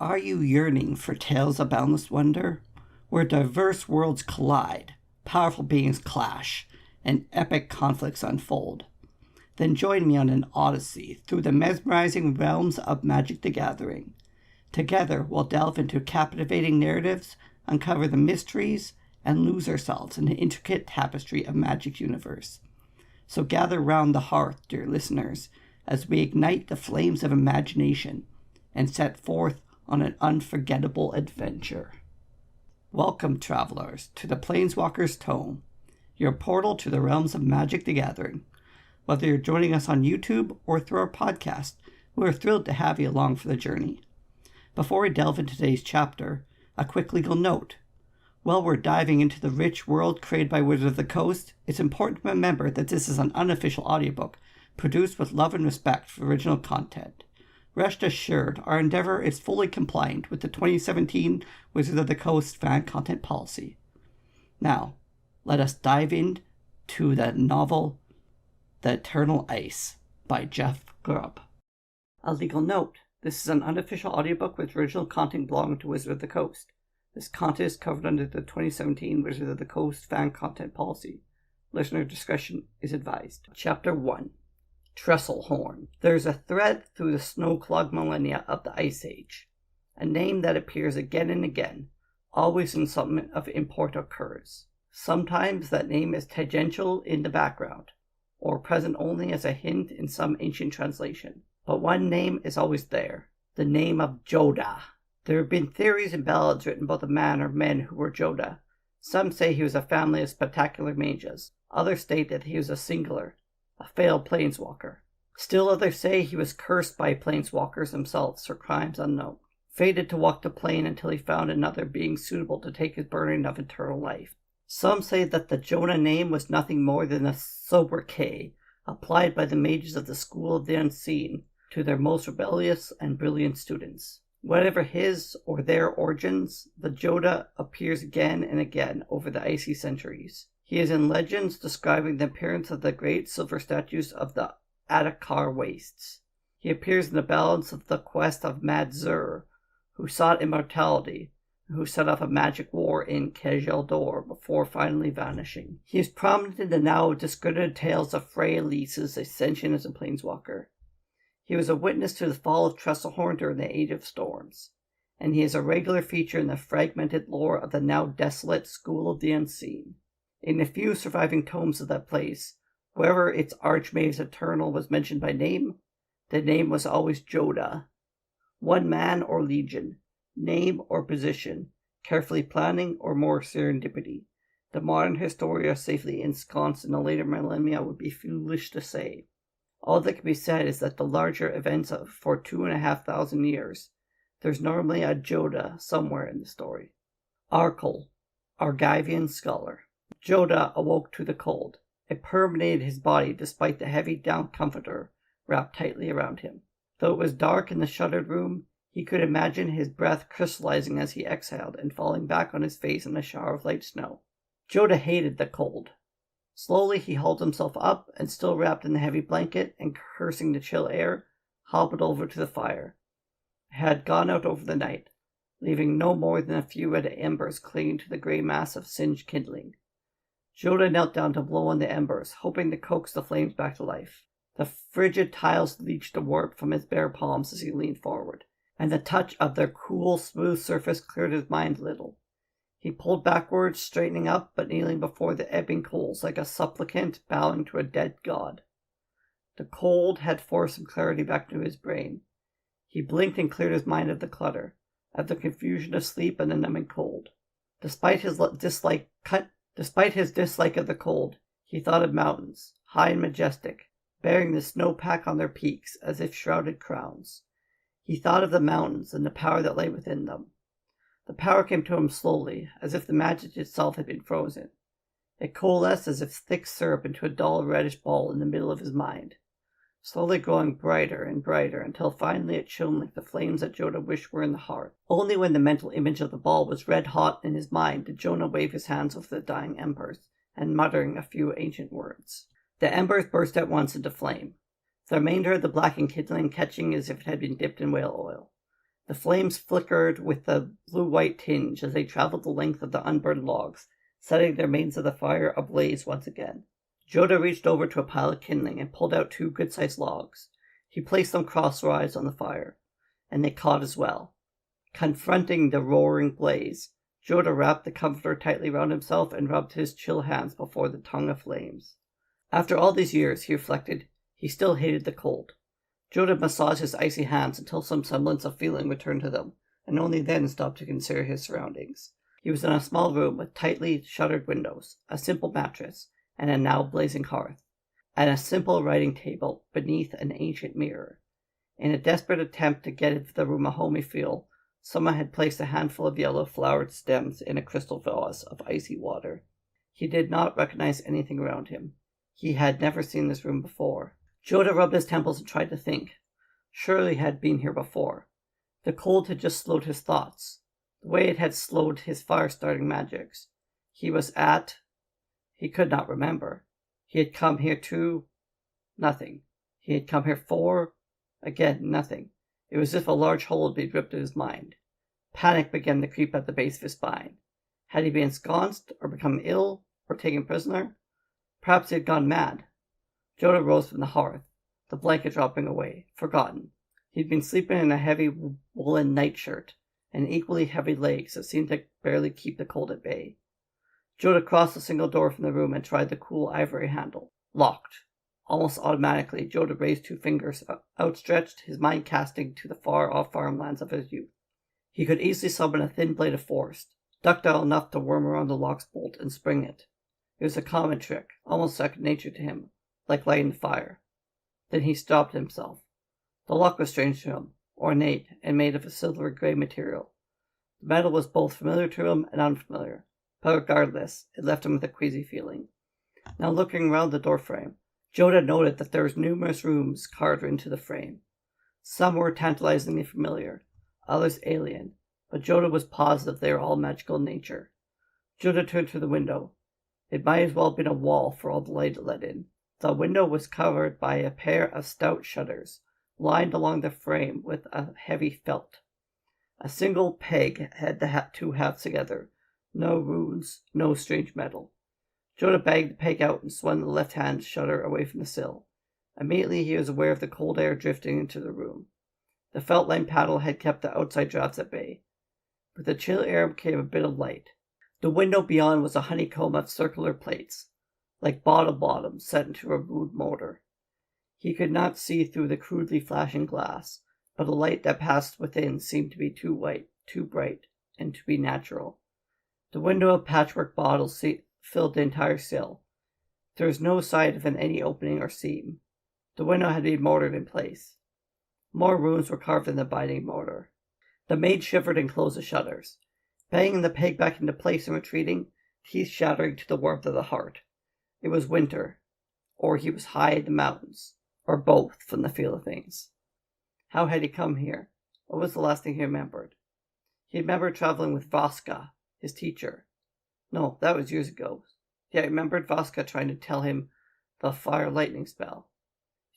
Are you yearning for tales of boundless wonder, where diverse worlds collide, powerful beings clash, and epic conflicts unfold? Then join me on an odyssey through the mesmerizing realms of Magic the Gathering. Together, we'll delve into captivating narratives, uncover the mysteries, and lose ourselves in the intricate tapestry of Magic's universe. So gather round the hearth, dear listeners, as we ignite the flames of imagination and set forth on an unforgettable adventure. Welcome, travelers, to the Planeswalker's Tome, your portal to the realms of Magic the Gathering. Whether you're joining us on YouTube or through our podcast, we're thrilled to have you along for the journey. Before we delve into today's chapter, a quick legal note. While we're diving into the rich world created by Wizards of the Coast, it's important to remember that this is an unofficial audiobook produced with love and respect for original content. Rest assured, our endeavor is fully compliant with the 2017 Wizards of the Coast fan content policy. Now, let us dive into the novel The Eternal Ice by Jeff Grubb. A legal note. This is an unofficial audiobook with original content belonging to Wizards of the Coast. This content is covered under the 2017 Wizards of the Coast fan content policy. Listener discretion is advised. Chapter 1. Tresserhorn. There is a thread through the snow-clogged millennia of the Ice Age, a name that appears again and again, always when something of import occurs. Sometimes that name is tangential in the background, or present only as a hint in some ancient translation. But one name is always there, the name of Jodah. There have been theories and ballads written about the man or men who were Jodah. Some say he was a family of spectacular mages. Others state that he was a singular, a failed planeswalker. Still others say he was cursed by planeswalkers themselves for crimes unknown, fated to walk the plane until he found another being suitable to take his burden of eternal life. Some say that the Jodah name was nothing more than a sobriquet applied by the mages of the School of the Unseen to their most rebellious and brilliant students. Whatever his or their origins, the Jodah appears again and again over the icy centuries. He is in legends describing the appearance of the great silver statues of the Adakar Wastes. He appears in the ballads of the quest of Mad Zur, who sought immortality, and who set off a magic war in Kjeldor before finally vanishing. He is prominent in the now discredited tales of Frey Elise's ascension as a planeswalker. He was a witness to the fall of Tresserhorn during the Age of Storms, and he is a regular feature in the fragmented lore of the now desolate School of the Unseen. In the few surviving tomes of that place, wherever its archmage eternal was mentioned by name, the name was always Jodah. One man or legion, name or position, carefully planning or more serendipity. The modern historian safely ensconced in the later millennia would be foolish to say. All that can be said is that the larger events of for 2,500 years, there's normally a Jodah somewhere in the story. Arkle, Argivian scholar. Jodah awoke to the cold. It permeated his body despite the heavy down comforter wrapped tightly around him. Though it was dark in the shuttered room, he could imagine his breath crystallizing as he exhaled and falling back on his face in a shower of light snow. Jodah hated the cold. Slowly he hauled himself up, and still wrapped in the heavy blanket and cursing the chill air, hobbled over to the fire. It had gone out over the night, leaving no more than a few red embers clinging to the grey mass of singed kindling. Jodah knelt down to blow on the embers, hoping to coax the flames back to life. The frigid tiles leached the warmth from his bare palms as he leaned forward, and the touch of their cool, smooth surface cleared his mind a little. He pulled backwards, straightening up, but kneeling before the ebbing coals like a supplicant bowing to a dead god. The cold had forced some clarity back to his brain. He blinked and cleared his mind of the clutter, of the confusion of sleep and the numbing cold. Despite his dislike of the cold, he thought of mountains, high and majestic, bearing the snowpack on their peaks as if shrouded crowns. He thought of the mountains and the power that lay within them. The power came to him slowly, as if the magic itself had been frozen. It coalesced as if thick syrup into a dull reddish ball in the middle of his mind, slowly growing brighter and brighter until finally it shone like the flames that Jodah wished were in the heart. Only when the mental image of the ball was red hot in his mind did Jodah wave his hands over the dying embers, and muttering a few ancient words. The embers burst at once into flame, the remainder of the blackened kindling catching as if it had been dipped in whale oil. The flames flickered with a blue-white tinge as they traveled the length of the unburned logs, setting the remains of the fire ablaze once again. Jodah reached over to a pile of kindling and pulled out 2 good-sized logs. He placed them crosswise on the fire, and they caught as well. Confronting the roaring blaze, Jodah wrapped the comforter tightly round himself and rubbed his chill hands before the tongue of flames. After all these years, he reflected, he still hated the cold. Jodah massaged his icy hands until some semblance of feeling returned to them, and only then stopped to consider his surroundings. He was in a small room with tightly shuttered windows, a simple mattress, and a now blazing hearth, and a simple writing table beneath an ancient mirror. In a desperate attempt to give the room a homey feel, someone had placed a handful of yellow flowered stems in a crystal vase of icy water. He did not recognize anything around him. He had never seen this room before. Jodah rubbed his temples and tried to think. Surely he had been here before. The cold had just slowed his thoughts, the way it had slowed his fire-starting magics. He could not remember. He had come here to nothing. He had come here for, again, nothing. It was as if a large hole had been ripped in his mind. Panic began to creep at the base of his spine. Had he been ensconced, or become ill, or taken prisoner? Perhaps he had gone mad. Jodah rose from the hearth, the blanket dropping away, forgotten. He had been sleeping in a heavy woolen nightshirt, and equally heavy legs that seemed to barely keep the cold at bay. Jodah crossed the single door from the room and tried the cool ivory handle. Locked. Almost automatically, Jodah raised 2 fingers outstretched, his mind casting to the far-off farmlands of his youth. He could easily summon a thin blade of force, ductile enough to worm around the lock's bolt and spring it. It was a common trick, almost second nature to him, like lighting the fire. Then he stopped himself. The lock was strange to him, ornate and made of a silver-gray material. The metal was both familiar to him and unfamiliar, but regardless, it left him with a queasy feeling. Now looking round the doorframe, Jodah noted that there were numerous rooms carved into the frame. Some were tantalizingly familiar, others alien, but Jodah was positive they were all magical in nature. Jodah turned to the window. It might as well have been a wall for all the light it let in. The window was covered by a pair of stout shutters, lined along the frame with a heavy felt. A single peg had the 2 halves together. No runes, no strange metal. Jodah bagged the peg out and swung the left-hand shutter away from the sill. Immediately he was aware of the cold air drifting into the room. The felt-lined paddle had kept the outside drafts at bay. With the chill air came a bit of light. The window beyond was a honeycomb of circular plates, like bottle-bottoms set into a rude mortar. He could not see through the crudely flashing glass, but the light that passed within seemed to be too white, too bright, and to be natural. The window of patchwork bottles filled the entire sill. There was no sight of any opening or seam. The window had been mortared in place. More runes were carved in the binding mortar. The maid shivered and closed the shutters, banging the peg back into place and retreating, teeth shattering to the warmth of the heart. It was winter, or he was high in the mountains, or both from the feel of things. How had he come here? What was the last thing he remembered? He remembered traveling with Vaska, his teacher. No, that was years ago. He remembered Vaska trying to tell him the fire lightning spell.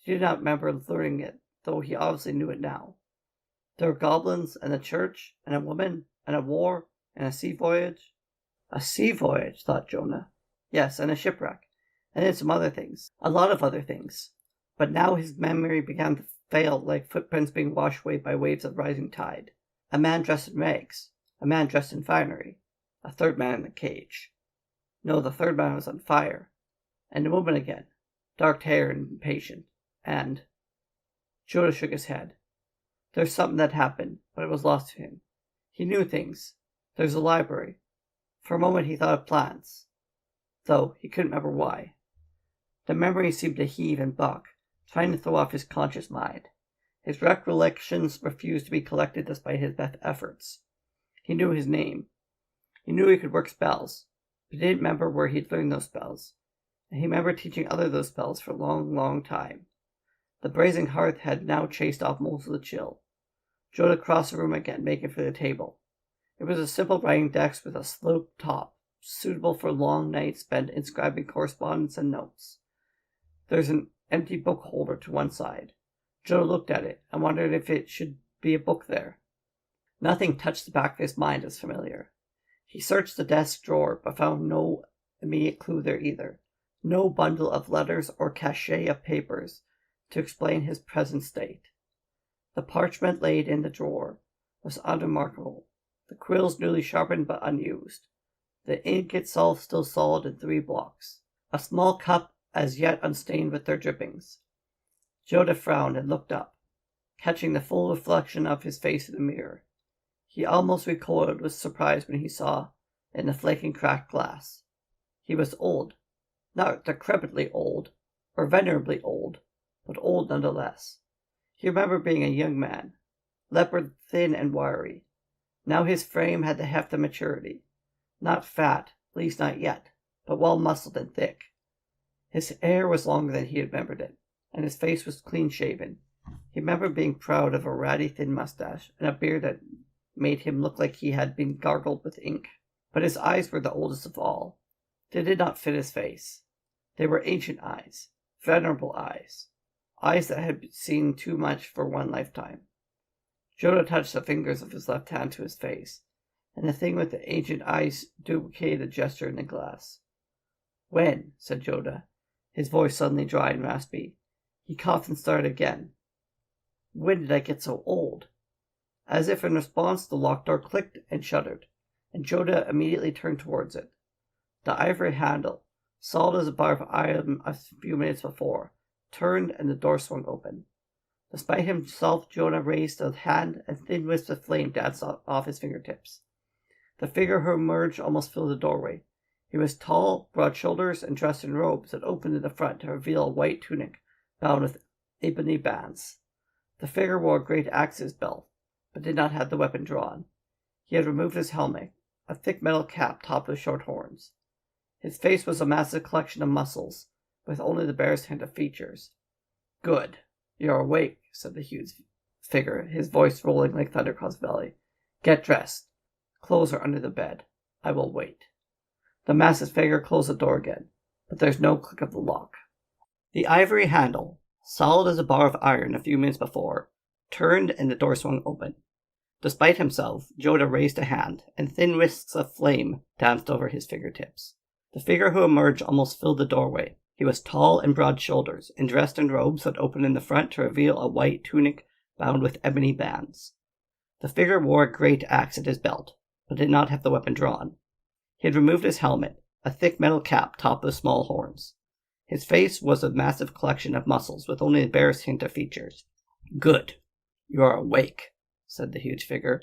He did not remember learning it, though he obviously knew it now. There were goblins, and a church, and a woman, and a war, and a sea voyage. A sea voyage, thought Jodah. Yes, and a shipwreck, and then some other things. A lot of other things. But now his memory began to fail like footprints being washed away by waves of rising tide. A man dressed in rags. A man dressed in finery. A third man in a cage. No, the third man was on fire. And a woman again, dark hair and impatient. And Jodah shook his head. There was something that happened, but it was lost to him. He knew things. There was a library. For a moment he thought of plants, though he couldn't remember why. The memory seemed to heave and buck, trying to throw off his conscious mind. His recollections refused to be collected despite his best efforts. He knew his name. He knew he could work spells, but he didn't remember where he'd learned those spells, and he remembered teaching others those spells for a long, long time. The blazing hearth had now chased off most of the chill. Jodah crossed the room again, making for the table. It was a simple writing desk with a sloped top, suitable for long nights spent inscribing correspondence and notes. There's an empty book holder to one side. Jodah looked at it and wondered if it should be a book there. Nothing touched the back of his mind as familiar. He searched the desk drawer, but found no immediate clue there either. No bundle of letters or cachet of papers to explain his present state. The parchment laid in the drawer was unremarkable, the quills newly sharpened but unused, the ink itself still solid in 3 blocks, a small cup as yet unstained with their drippings. Jodah frowned and looked up, catching the full reflection of his face in the mirror. He almost recoiled with surprise when he saw, in the flaking cracked glass. He was old, not decrepitly old, or venerably old, but old nonetheless. He remembered being a young man, leopard thin and wiry. Now his frame had the heft of maturity, not fat, at least not yet, but well muscled and thick. His hair was longer than he remembered it, and his face was clean-shaven. He remembered being proud of a ratty thin mustache and a beard that made him look like he had been gargled with ink. But his eyes were the oldest of all. They did not fit his face. They were ancient eyes, venerable eyes, eyes that had seen too much for one lifetime. Jodah touched the fingers of his left hand to his face, and the thing with the ancient eyes duplicated the gesture in the glass. "When?" said Jodah, his voice suddenly dry and raspy. He coughed and started again. "When did I get so old?" As if in response, the locked door clicked and shuddered, and Jodah immediately turned towards it. The ivory handle, solid as a bar of iron a few minutes before, turned and the door swung open. Despite himself, Jodah raised the hand and thin wisps of flame danced off his fingertips. The figure who emerged almost filled the doorway. He was tall, broad-shouldered, and dressed in robes that opened in the front to reveal a white tunic bound with ebony bands. The figure wore a great axe at his belt, but did not have the weapon drawn. He had removed his helmet, a thick metal cap topped with short horns. His face was a massive collection of muscles, with only the barest hint of features. "Good. You're awake," said the huge figure, his voice rolling like thunder across the valley. "Get dressed. Clothes are under the bed. I will wait." The massive figure closed the door again, but there's no click of the lock. The ivory handle, solid as a bar of iron a few minutes before, turned and the door swung open. Despite himself, Jodah raised a hand, and thin wisps of flame danced over his fingertips. The figure who emerged almost filled the doorway. He was tall and broad-shouldered, and dressed in robes that opened in the front to reveal a white tunic bound with ebony bands. The figure wore a great axe at his belt, but did not have the weapon drawn. He had removed his helmet, a thick metal cap topped with small horns. His face was a massive collection of muscles with only the barest hint of features. "Good. You are awake," said the huge figure,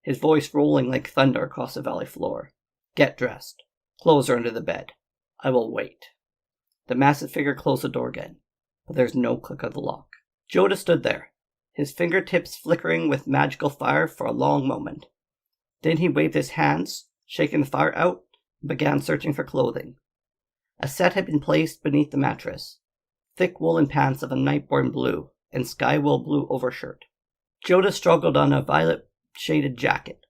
his voice rolling like thunder across the valley floor. "Get dressed. Clothes are under the bed. I will wait." The massive figure closed the door again, but there was no click of the lock. Jodah stood there, his fingertips flickering with magical fire for a long moment. Then he waved his hands, shaking the fire out, and began searching for clothing. A set had been placed beneath the mattress, thick woolen pants of a night-born blue, and sky-wool blue overshirt. Jodah struggled on a violet-shaded jacket.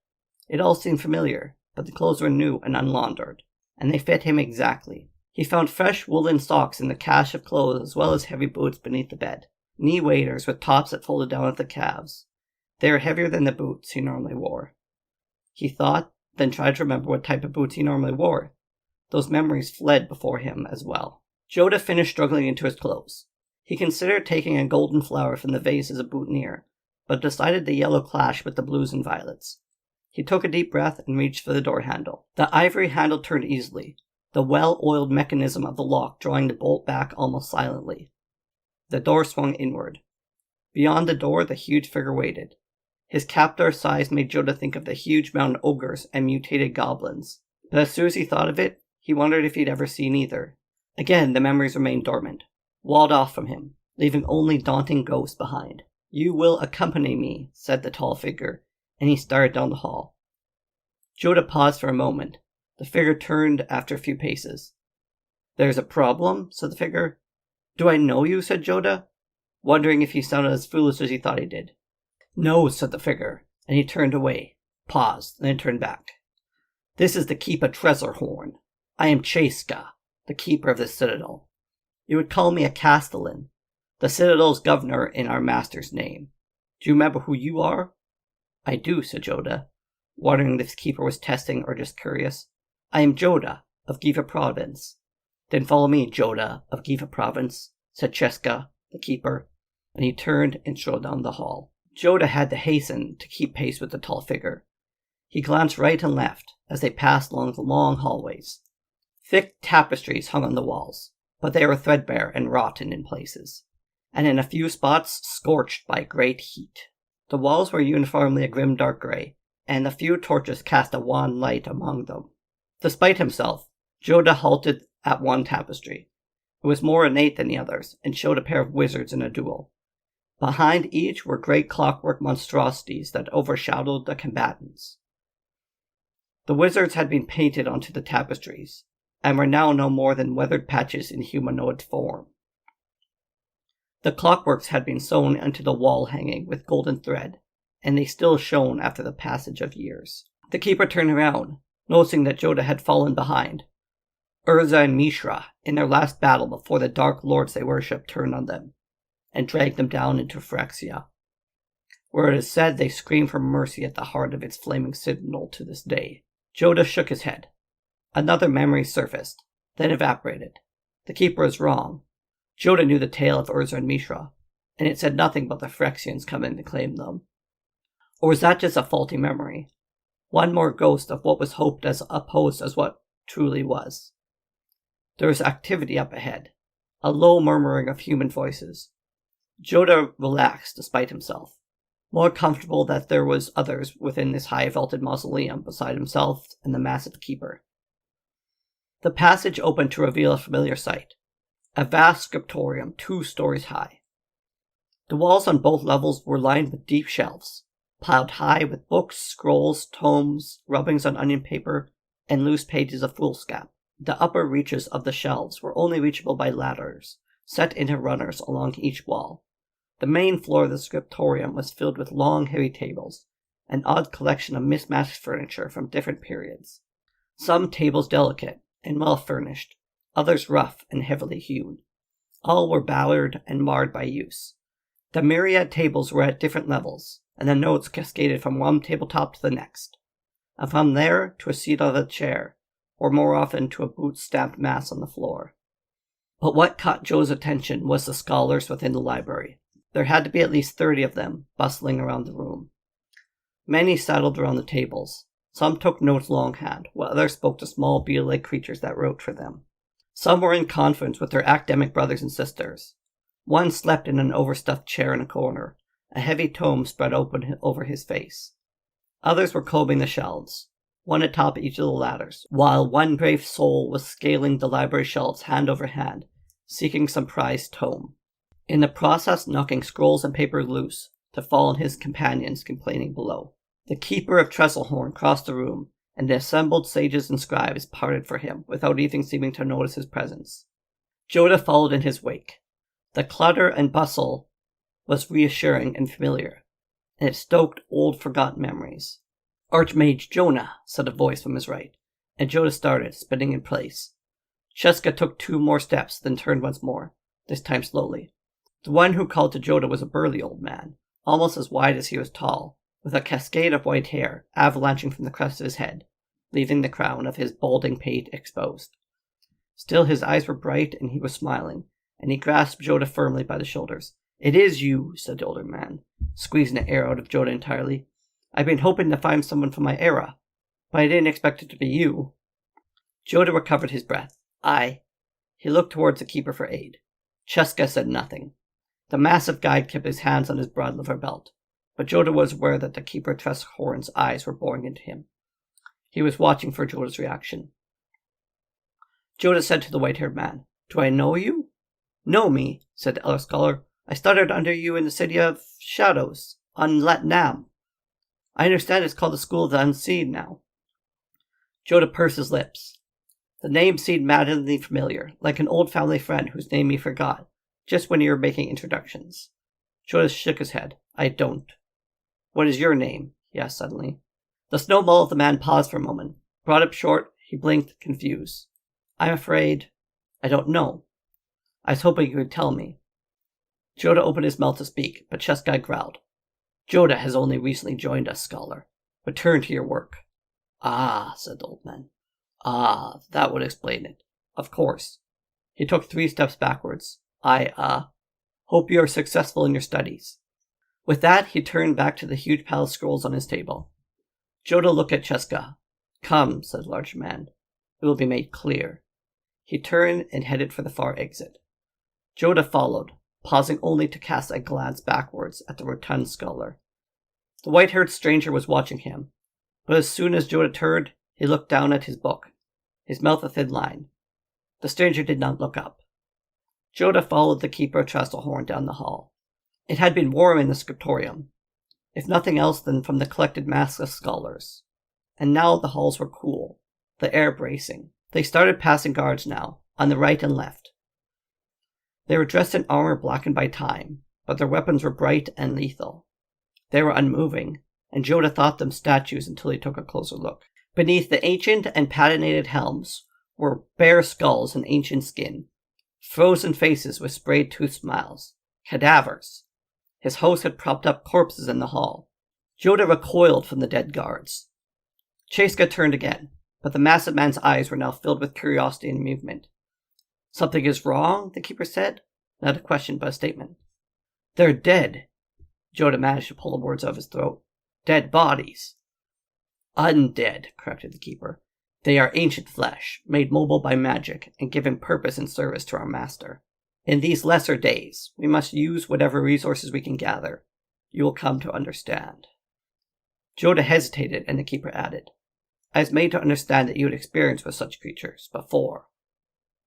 It all seemed familiar, but the clothes were new and unlaundered, and they fit him exactly. He found fresh woolen socks in the cache of clothes as well as heavy boots beneath the bed, knee waders with tops that folded down at the calves. They were heavier than the boots he normally wore. He thought, then tried to remember what type of boots he normally wore. Those memories fled before him as well. Jodah finished struggling into his clothes. He considered taking a golden flower from the vase as a boutonniere, but decided the yellow clashed with the blues and violets. He took a deep breath and reached for the door handle. The ivory handle turned easily, the well-oiled mechanism of the lock drawing the bolt back almost silently. The door swung inward. Beyond the door, the huge figure waited. His captor's size made Jodah think of the huge mountain ogres and mutated goblins, but as soon as he thought of it, he wondered if he'd ever seen either. Again, the memories remained dormant, walled off from him, leaving only daunting ghosts behind. "You will accompany me," said the tall figure, and he started down the hall. Jodah paused for a moment. The figure turned after a few paces. "There's a problem?" said the figure. "Do I know you?" said Jodah, wondering if he sounded as foolish as he thought he did. "No," said the figure, and he turned away, paused, and then turned back. "This is the keep of Tresserhorn. I am Chaska, the keeper of the citadel. You would call me a castellan, the citadel's governor in our master's name. Do you remember who you are?" I do, said Jodah, wondering if the keeper was testing or just curious. I am Jodah, of Giva province. Then follow me, Jodah, of Giva province, said Cheska, the keeper, and he turned and strode down the hall. Jodah had to hasten to keep pace with the tall figure. He glanced right and left as they passed along the long hallways. Thick tapestries hung on the walls, but they were threadbare and rotten in places, and in a few spots scorched by great heat. The walls were uniformly a grim dark grey, and a few torches cast a wan light among them. Despite himself, Jodah halted at one tapestry. It was more ornate than the others, and showed a pair of wizards in a duel. Behind each were great clockwork monstrosities that overshadowed the combatants. The wizards had been painted onto the tapestries, and were now no more than weathered patches in humanoid form. The clockworks had been sewn into the wall hanging with golden thread, and they still shone after the passage of years. The keeper turned around, noticing that Jodah had fallen behind. Urza and Mishra, in their last battle before the dark lords they worshipped, turned on them, and dragged them down into Phyrexia, where it is said they scream for mercy at the heart of its flaming citadel to this day. Jodah shook his head. Another memory surfaced, then evaporated. The keeper was wrong. Jodah knew the tale of Urza and Mishra, and it said nothing about the Phyrexians coming to claim them. Or was that just a faulty memory? One more ghost of what was hoped as opposed as what truly was. There was activity up ahead, a low murmuring of human voices. Jodah relaxed despite himself, more comfortable that there was others within this high-vaulted mausoleum beside himself and the massive keeper. The passage opened to reveal a familiar sight, a vast scriptorium 2 stories high. The walls on both levels were lined with deep shelves, piled high with books, scrolls, tomes, rubbings on onion paper, and loose pages of foolscap. The upper reaches of the shelves were only reachable by ladders, set into runners along each wall. The main floor of the scriptorium was filled with long, heavy tables, an odd collection of mismatched furniture from different periods. Some tables delicate and well furnished, others rough and heavily hewn. All were battered and marred by use. The myriad tables were at different levels, and the notes cascaded from one tabletop to the next, and from there to a seat on a chair, or more often to a boot-stamped mass on the floor. But what caught Joe's attention was the scholars within the library. There had to be at least 30 of them, bustling around the room. Many saddled around the tables. Some took notes longhand, while others spoke to small beetle-like creatures that wrote for them. Some were in conference with their academic brothers and sisters. One slept in an overstuffed chair in a corner, a heavy tome spread open over his face. Others were combing the shelves, one atop each of the ladders, while one brave soul was scaling the library shelves hand over hand, seeking some prized tome. In the process knocking scrolls and paper loose to fall on his companions complaining below. The keeper of Tresserhorn crossed the room, and the assembled sages and scribes parted for him without even seeming to notice his presence. Jodah followed in his wake. The clutter and bustle was reassuring and familiar, and it stoked old forgotten memories. Archmage Jonah, said a voice from his right, and Jodah started, spinning in place. Cheska took 2 more steps, then turned once more, this time slowly. The one who called to Jodah was a burly old man, almost as wide as he was tall, with a cascade of white hair avalanching from the crest of his head, leaving the crown of his balding pate exposed. Still his eyes were bright, and he was smiling, and he grasped Jodah firmly by the shoulders. "It is you," said the older man, squeezing the air out of Jodah entirely. "I've been hoping to find someone from my era, but I didn't expect it to be you." Jodah recovered his breath. "I." He looked towards the keeper for aid. Cheska said nothing. The massive guide kept his hands on his broad leather belt, but Jodah was aware that the keeper of Tresserhorn's eyes were boring into him. He was watching for Jodah's reaction. Jodah said to the white-haired man, "Do I know you?" "Know me," said the elder scholar. "I studied under you in the City of Shadows, on Latnam. I understand it's called the School of the Unseen now." Jodah pursed his lips. The name seemed maddeningly familiar, like an old family friend whose name he forgot, just when you were making introductions. Jodah shook his head. "I don't." "What is your name?" he asked suddenly. The snowball of the man paused for a moment. Brought up short, he blinked, confused. "I'm afraid I don't know. I was hoping you could tell me." Jodah opened his mouth to speak, but Cheska growled. Jodah has only recently joined us, scholar. Return to your work. Ah, said the old man. Ah, that would explain it. Of course. He took 3 steps backwards. I hope you are successful in your studies. With that, he turned back to the huge pile of scrolls on his table. Jodah looked at Cheska. Come, said the large man. It will be made clear. He turned and headed for the far exit. Jodah followed, pausing only to cast a glance backwards at the rotund scholar. The white-haired stranger was watching him, but as soon as Jodah turned, he looked down at his book, his mouth a thin line. The stranger did not look up. Jodah followed the keeper of Tresserhorn down the hall. It had been warm in the scriptorium, if nothing else than from the collected mass of scholars. And now the halls were cool, the air bracing. They started passing guards now, on the right and left. They were dressed in armor blackened by time, but their weapons were bright and lethal. They were unmoving, and Jodah thought them statues until he took a closer look. Beneath the ancient and patinated helms were bare skulls and ancient skin, frozen faces with sprayed-toothed smiles, cadavers. His host had propped up corpses in the hall. Jodah recoiled from the dead guards. Cheska turned again, but the massive man's eyes were now filled with curiosity and amusement. Something is wrong, the keeper said. Not a question, but a statement. They're dead. Jodah managed to pull the words out of his throat. Dead bodies. Undead, corrected the keeper. They are ancient flesh, made mobile by magic, and given purpose and service to our master. In these lesser days, we must use whatever resources we can gather. You will come to understand. Jodah hesitated, and the keeper added, I was made to understand that you had experience with such creatures before.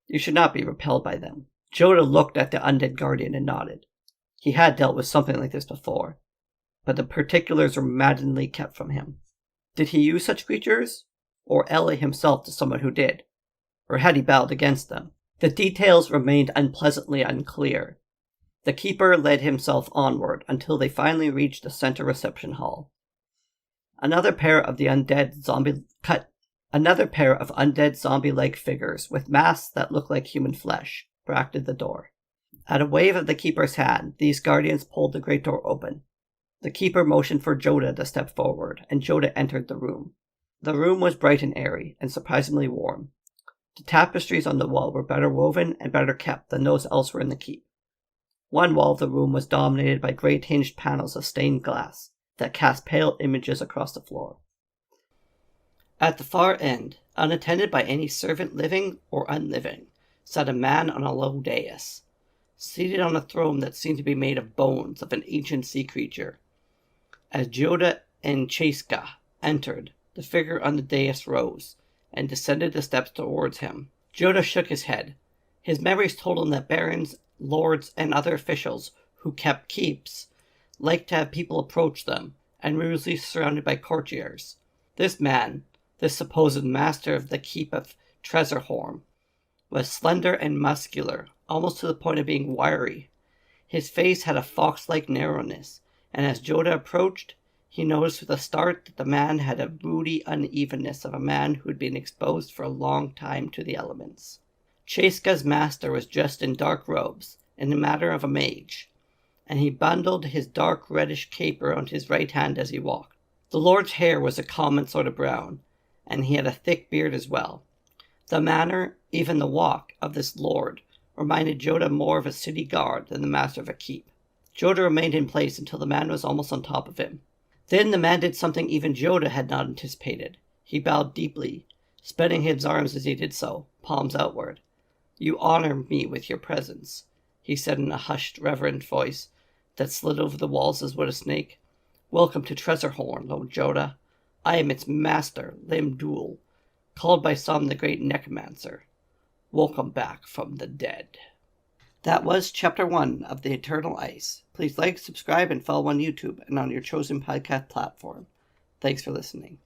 You should not be repelled by them. Jodah looked at the undead guardian and nodded. He had dealt with something like this before, but the particulars were maddeningly kept from him. Did he use such creatures, or ally himself to someone who did? Or had he battled against them? The details remained unpleasantly unclear. The keeper led himself onward until they finally reached the center reception hall. Another pair of undead zombie-like figures with masks that looked like human flesh bracketed the door. At a wave of the keeper's hand, these guardians pulled the great door open. The keeper motioned for Jodah to step forward, and Jodah entered the room. The room was bright and airy, and surprisingly warm. The tapestries on the wall were better woven and better kept than those elsewhere in the keep. One wall of the room was dominated by great hinged panels of stained glass that cast pale images across the floor. At the far end, unattended by any servant living or unliving, sat a man on a low dais, seated on a throne that seemed to be made of bones of an ancient sea creature. As Jodah and Cheska entered, the figure on the dais rose and descended the steps towards him. Jodah shook his head. His memories told him that barons, lords, and other officials who kept keeps liked to have people approach them, and were usually surrounded by courtiers. This man, this supposed master of the keep of Tresserhorn, was slender and muscular, almost to the point of being wiry. His face had a fox-like narrowness, and as Jodah approached, he noticed with a start that the man had a moody unevenness of a man who had been exposed for a long time to the elements. Cheska's master was dressed in dark robes, in the manner of a mage, and he bundled his dark reddish cape around his right hand as he walked. The lord's hair was a common sort of brown, and he had a thick beard as well. The manner, even the walk, of this lord reminded Jodah more of a city guard than the master of a keep. Jodah remained in place until the man was almost on top of him. Then the man did something even Jodah had not anticipated. He bowed deeply, spreading his arms as he did so, palms outward. You honor me with your presence, he said in a hushed, reverent voice that slid over the walls as would a snake. Welcome to Tresserhorn, Lord Jodah. I am its master, Lim-Dul, called by some the great necromancer. Welcome back from the dead. That was Chapter 1 of The Eternal Ice. Please like, subscribe, and follow on YouTube and on your chosen podcast platform. Thanks for listening.